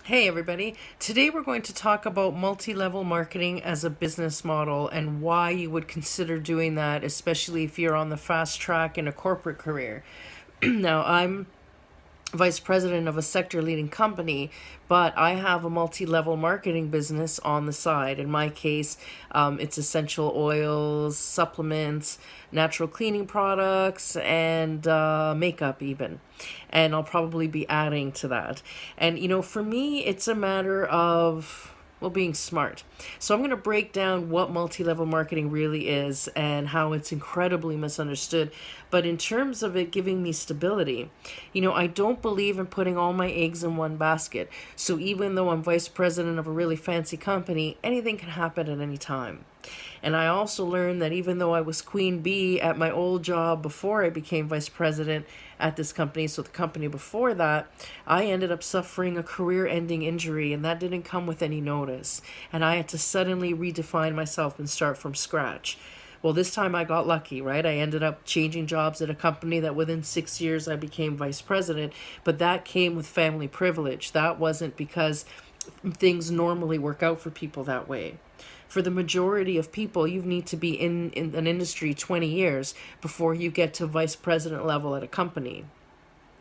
Hey everybody, today we're going to talk about multi-level marketing as a business model and why you would consider doing that, especially if you're on the fast track in a corporate career. Now, I'm vice president of a sector leading company, but I have a multi-level marketing business on the side. In my case, it's essential oils, supplements, natural cleaning products, and makeup even. And I'll probably be adding to that. And for me, it's a matter of being smart. So I'm going to break down what multi-level marketing really is and how it's incredibly misunderstood. But in terms of it giving me stability, I don't believe in putting all my eggs in one basket. So even though I'm vice president of a really fancy company, anything can happen at any time. And I also learned that even though I was queen bee at my old job before I became vice president at this company, so the company before that, I ended up suffering a career-ending injury, and that didn't come with any notice. And I had to suddenly redefine myself and start from scratch. Well, this time I got lucky, right? I ended up changing jobs at a company that within 6 years I became vice president, but that came with family privilege. That wasn't because things normally work out for people that way. For the majority of people, you need to be in an industry 20 years before you get to vice president level at a company.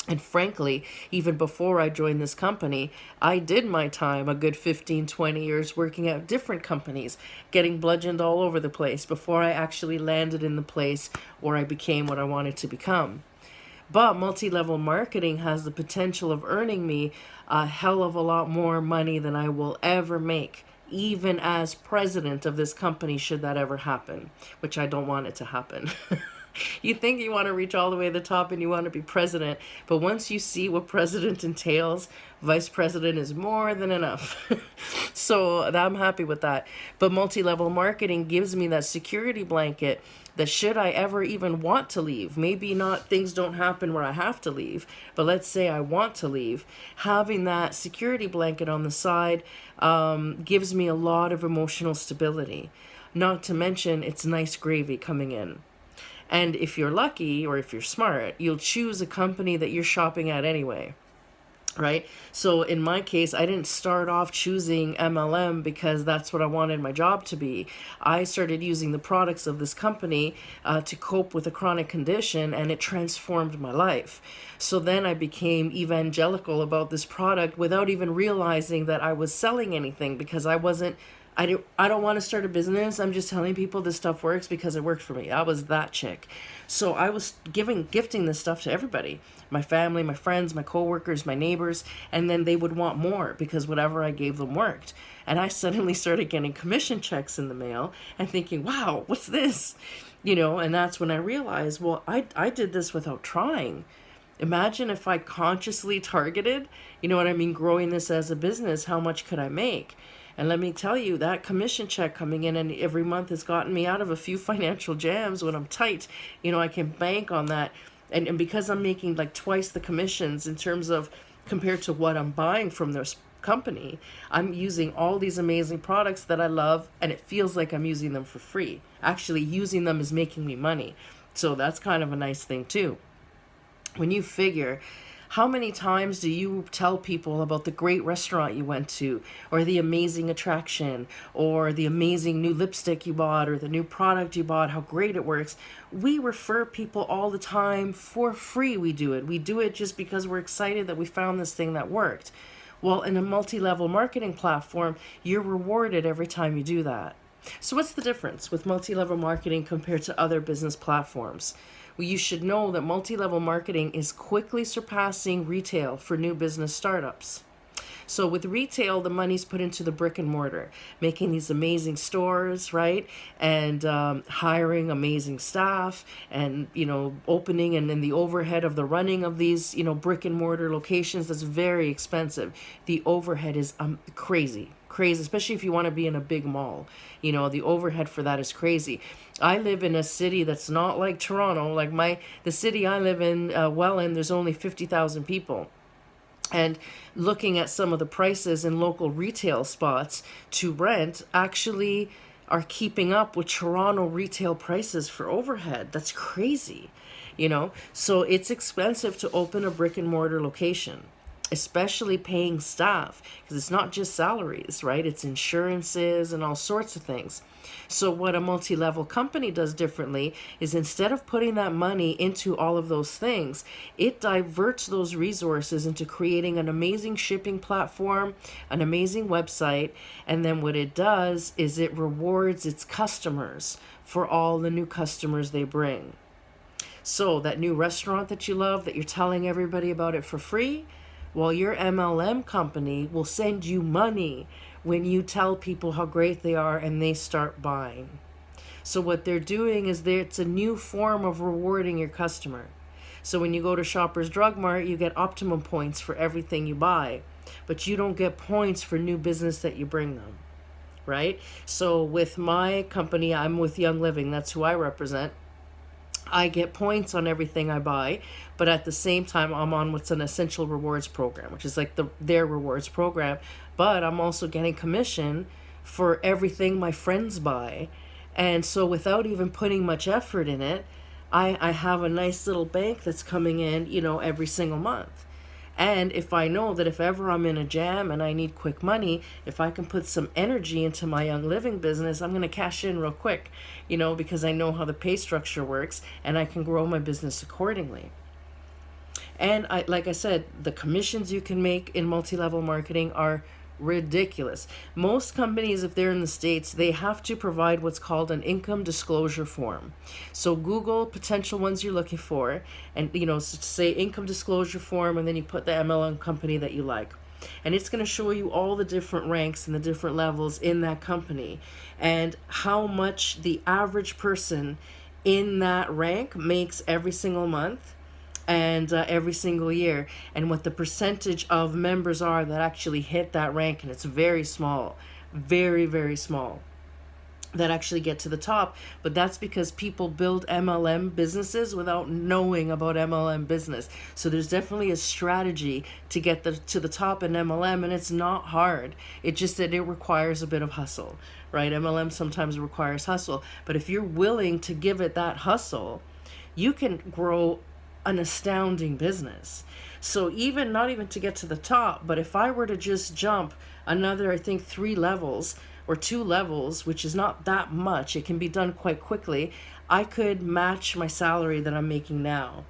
And frankly, even before I joined this company, I did my time a good 15, 20 years working at different companies, getting bludgeoned all over the place before I actually landed in the place where I became what I wanted to become. But multi-level marketing has the potential of earning me a hell of a lot more money than I will ever make, even as president of this company, should that ever happen, which I don't want it to happen. You think you want to reach all the way to the top and you want to be president, but once you see what president entails, vice president is more than enough. So I'm happy with that. But multi-level marketing gives me that security blanket that should I ever even want to leave, maybe not, things don't happen where I have to leave, but let's say I want to leave, having that security blanket on the side gives me a lot of emotional stability. Not to mention it's nice gravy coming in. And if you're lucky or if you're smart, you'll choose a company that you're shopping at anyway, right? So in my case, I didn't start off choosing MLM because that's what I wanted my job to be. I started using the products of this company to cope with a chronic condition, and it transformed my life. So then I became evangelical about this product without even realizing that I was selling anything, because I don't want to start a business. I'm just telling people this stuff works because it worked for me. I was that chick. So I was gifting this stuff to everybody, my family, my friends, my coworkers, my neighbors, and then they would want more because whatever I gave them worked. And I suddenly started getting commission checks in the mail and thinking, wow, what's this? And that's when I realized, well, I did this without trying. Imagine if I consciously targeted, growing this as a business, how much could I make? And let me tell you, that commission check coming in and every month has gotten me out of a few financial jams when I'm tight. I can bank on that. And because I'm making like twice the commissions in terms of compared to what I'm buying from this company, I'm using all these amazing products that I love, and it feels like I'm using them for free. Actually, using them is making me money. So that's kind of a nice thing too. When you figure, how many times do you tell people about the great restaurant you went to, or the amazing attraction, or the amazing new lipstick you bought, or the new product you bought, how great it works? We refer people all the time for free. We do it. We do it just because we're excited that we found this thing that worked. Well, in a multi-level marketing platform, you're rewarded every time you do that. So what's the difference with multi-level marketing compared to other business platforms? Well, you should know that multi-level marketing is quickly surpassing retail for new business startups. So with retail, the money's put into the brick and mortar, making these amazing stores, right? And hiring amazing staff, and, opening, and then the overhead of the running of these, brick and mortar locations, that's very expensive. The overhead is crazy, especially if you want to be in a big mall. The overhead for that is crazy. I live in a city that's not like Toronto. Like the city I live in, Welland, there's only 50,000 people. And looking at some of the prices in local retail spots to rent actually are keeping up with Toronto retail prices for overhead. That's crazy, So it's expensive to open a brick and mortar location. especially paying staff, because it's not just salaries, right? It's insurances and all sorts of things. So what a multi-level company does differently is, instead of putting that money into all of those things, it diverts those resources into creating an amazing shipping platform, an amazing website, and then what it does is it rewards its customers for all the new customers they bring. So that new restaurant that you love, that you're telling everybody about it for free, well, your MLM company will send you money when you tell people how great they are and they start buying. So what they're doing is it's a new form of rewarding your customer. So when you go to Shoppers Drug Mart, you get optimum points for everything you buy, but you don't get points for new business that you bring them, right? So with my company, I'm with Young Living, that's who I represent. I get points on everything I buy, but at the same time, I'm on what's an essential rewards program, which is like their rewards program. But I'm also getting commission for everything my friends buy. And so without even putting much effort in it, I have a nice little bank that's coming in, every single month. And if I know that if ever I'm in a jam and I need quick money, if I can put some energy into my Young Living business, I'm going to cash in real quick, because I know how the pay structure works and I can grow my business accordingly. And like I said, the commissions you can make in multi-level marketing are ridiculous. Most companies, if they're in the States, they have to provide what's called an income disclosure form. So Google potential ones you're looking for, and say income disclosure form, and then you put the MLM company that you like. And it's going to show you all the different ranks and the different levels in that company, and how much the average person in that rank makes every single month and every single year, and what the percentage of members are that actually hit that rank. And it's very small, very, very small, that actually get to the top. But that's because people build MLM businesses without knowing about MLM business. So there's definitely a strategy to get to the top in MLM, and it's not hard. It's just that it requires a bit of hustle, right? MLM sometimes requires hustle, but if you're willing to give it that hustle, you can grow an astounding business. So even not even to get to the top, but if I were to just jump another, I think 3 levels or 2 levels, which is not that much, it can be done quite quickly, I could match my salary that I'm making now.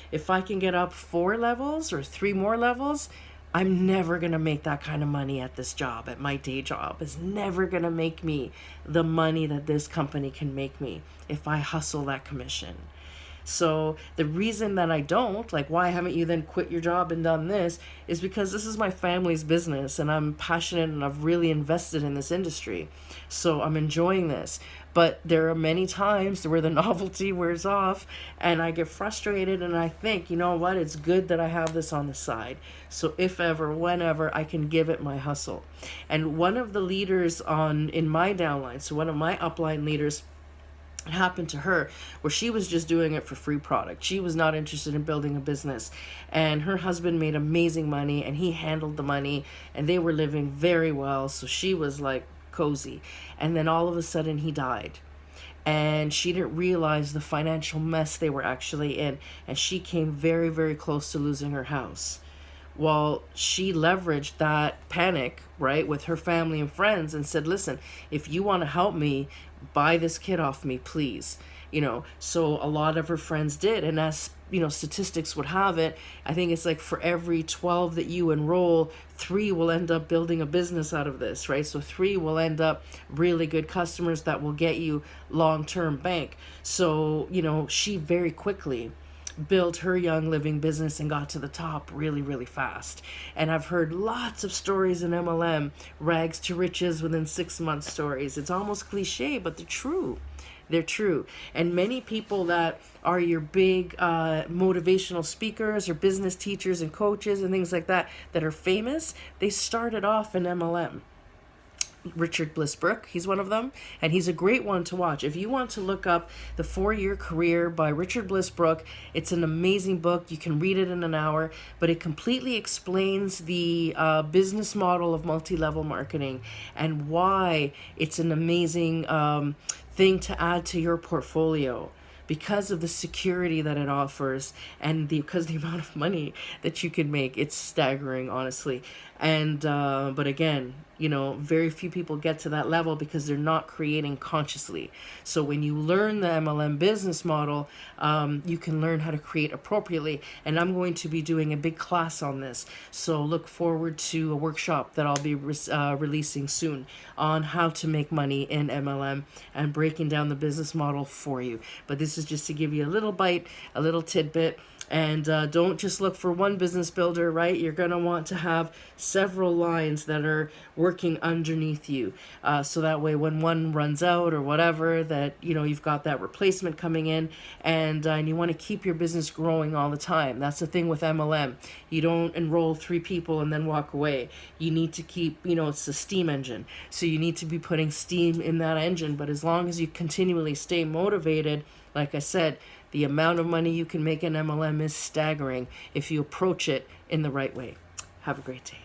If I can get up 4 levels or 3 more levels, I'm never going to make that kind of money at this job, at my day job. It's never going to make me the money that this company can make me if I hustle that commission. So the reason that I don't, like, why haven't you then quit your job and done this, is because this is my family's business and I'm passionate and I've really invested in this industry. So I'm enjoying this. But there are many times where the novelty wears off and I get frustrated and I think, you know what, it's good that I have this on the side. So if ever, whenever, I can give it my hustle. And one of the leaders in my downline, so one of my upline leaders, it happened to her where she was just doing it for free product. She was not interested in building a business, and her husband made amazing money and he handled the money and they were living very well. So she was like cozy, and then all of a sudden he died, and she didn't realize the financial mess they were actually in, and she came very, very close to losing her house. Well, she leveraged that panic, right, with her family and friends and said, listen, if you want to help me, buy this kid off me, please. So a lot of her friends did. And as, statistics would have it, I think it's like for every 12 that you enroll, 3 will end up building a business out of this, right? So 3 will end up really good customers that will get you long-term bank. So, she very quickly built her Young Living business and got to the top really, really fast. And I've heard lots of stories in MLM, rags to riches within 6 months stories. It's almost cliche, but they're true. They're true. And many people that are your big motivational speakers or business teachers and coaches and things like that are famous, they started off in MLM. Richard Blissbrook, he's one of them, and he's a great one to watch. If you want to look up The 4-Year Career by Richard Blissbrook, it's an amazing book. You can read it in an hour, but it completely explains the business model of multi-level marketing and why it's an amazing thing to add to your portfolio. because of the security that it offers, and because the amount of money that you can make. It's staggering, honestly. And but again, very few people get to that level because they're not creating consciously. So when you learn the MLM business model, you can learn how to create appropriately. And I'm going to be doing a big class on this. So look forward to a workshop that I'll be releasing soon on how to make money in MLM and breaking down the business model for you. But this is just to give you a little bite, a little tidbit. And don't just look for one business builder, right? You're going to want to have several lines that are working underneath you. So that way when one runs out or whatever, that, you've got that replacement coming in, and you want to keep your business growing all the time. That's the thing with MLM. You don't enroll 3 people and then walk away. You need to keep, it's a steam engine. So you need to be putting steam in that engine. But as long as you continually stay motivated, like I said, the amount of money you can make in MLM is staggering if you approach it in the right way. Have a great day.